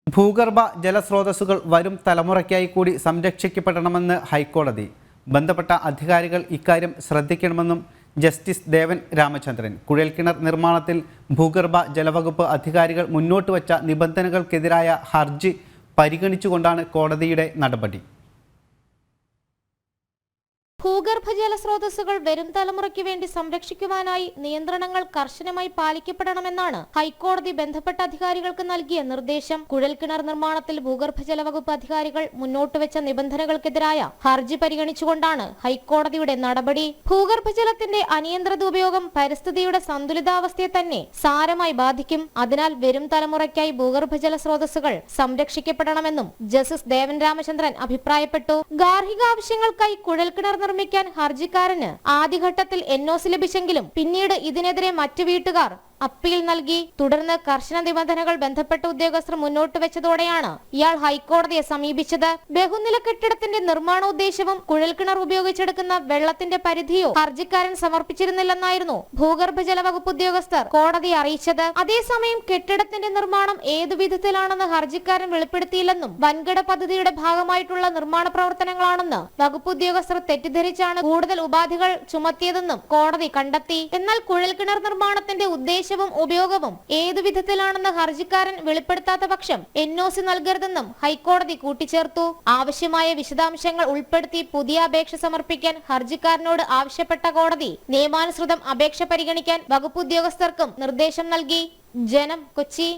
ഭൂഗർഭ ജലസ്രോതസ്സുകൾ വരും തലമുറയ്ക്കായി കൂടി സംരക്ഷിക്കപ്പെടണമെന്ന് ഹൈക്കോടതി. ബന്ധപ്പെട്ട അധികാരികൾ ഇക്കാര്യം ശ്രദ്ധിക്കണമെന്നും ജസ്റ്റിസ് ദേവൻ രാമചന്ദ്രൻ. കുഴൽക്കിണർ നിർമ്മാണത്തിൽ ഭൂഗർഭ ജലവകുപ്പ് അധികാരികൾ മുന്നോട്ട് വച്ച നിബന്ധനകൾക്കെതിരായ ഹർജി പരിഗണിച്ചുകൊണ്ടാണ് കോടതിയുടെ നടപടി. ഭൂഗർഭജല സ്രോതസ്സുകൾ വരും തലമുറയ്ക്ക് വേണ്ടി സംരക്ഷിക്കുവാനായി നിയന്ത്രണങ്ങൾ കർശനമായി പാലിക്കപ്പെടണമെന്നാണ് ഹൈക്കോടതി ബന്ധപ്പെട്ട അധികാരികൾക്ക് നൽകിയ നിർദ്ദേശം. കുഴൽക്കിണർ നിർമ്മാണത്തിൽ ഭൂഗർഭജല വകുപ്പ് അധികാരികൾ മുന്നോട്ട് വെച്ച നിബന്ധനകൾക്കെതിരായ ഹർജി പരിഗണിച്ചുകൊണ്ടാണ് ഹൈക്കോടതിയുടെ നടപടി. ഭൂഗർഭജലത്തിന്റെ അനിയന്ത്രിത ഉപയോഗം പരിസ്ഥിതിയുടെ സന്തുലിതാവസ്ഥയെ തന്നെ സാരമായി ബാധിക്കും. അതിനാൽ വരും തലമുറയ്ക്കായി ഭൂഗർഭജല സ്രോതസ്സുകൾ സംരക്ഷിക്കപ്പെടണമെന്നും ജസ്റ്റിസ് ദേവൻ രാമചന്ദ്രൻ അഭിപ്രായപ്പെട്ടു. ഗാർഹിക ആവശ്യങ്ങൾക്കായി കുഴൽക്കിണർ നിർമ്മിക്കാൻ ഹർജിക്കാരന് ആദ്യഘട്ടത്തിൽ NOC ലഭിച്ചെങ്കിലും പിന്നീട് ഇതിനെതിരെ മറ്റു വീട്ടുകാർ അപ്പീൽ നൽകി. തുടർന്ന് കർശന നിബന്ധനകൾ ബന്ധപ്പെട്ട ഉദ്യോഗസ്ഥർ മുന്നോട്ട് വെച്ചതോടെയാണ് ഇയാൾ ഹൈക്കോടതിയെ സമീപിച്ചത്. ബഹുനില കെട്ടിടത്തിന്റെ നിർമ്മാണോദ്ദേശവും കുഴൽക്കിണർ ഉപയോഗിച്ചെടുക്കുന്ന വെള്ളത്തിന്റെ പരിധിയോ ഹർജിക്കാരൻ സമർപ്പിച്ചിരുന്നില്ലെന്നായിരുന്നു ഭൂഗർഭജല വകുപ്പ് ഉദ്യോഗസ്ഥർ കോടതിയെ അറിയിച്ചത്. അതേസമയം കെട്ടിടത്തിന്റെ നിർമ്മാണം ഏതു വിധത്തിലാണെന്ന് ഹർജിക്കാരൻ വെളിപ്പെടുത്തിയില്ലെന്നും വൻകിട പദ്ധതിയുടെ ഭാഗമായിട്ടുള്ള നിർമ്മാണ പ്രവർത്തനങ്ങളാണെന്ന് വകുപ്പ് ഉദ്യോഗസ്ഥർ തെറ്റിദ്ധരിച്ചാണ് കൂടുതൽ ഉപാധികൾ ചുമത്തിയതെന്നും കോടതി കണ്ടെത്തി. എന്നാൽ കുഴൽക്കിണർ നിർമ്മാണത്തിന്റെ ഉദ്ദേശവും ഉപയോഗവും ഏതു വിധത്തിലാണെന്ന് ഹർജിക്കാരൻ വെളിപ്പെടുത്താത്ത പക്ഷം NOC നൽകരുതെന്നും ഹൈക്കോടതി കൂട്ടിച്ചേർത്തു. ആവശ്യമായ വിശദാംശങ്ങൾ ഉൾപ്പെടുത്തി പുതിയ അപേക്ഷ സമർപ്പിക്കാൻ ഹർജിക്കാരനോട് ആവശ്യപ്പെട്ട കോടതി നിയമാനുസൃതം അപേക്ഷ പരിഗണിക്കാൻ വകുപ്പ് ഉദ്യോഗസ്ഥർക്കും നിർദ്ദേശം നൽകി. ജനം, കൊച്ചി.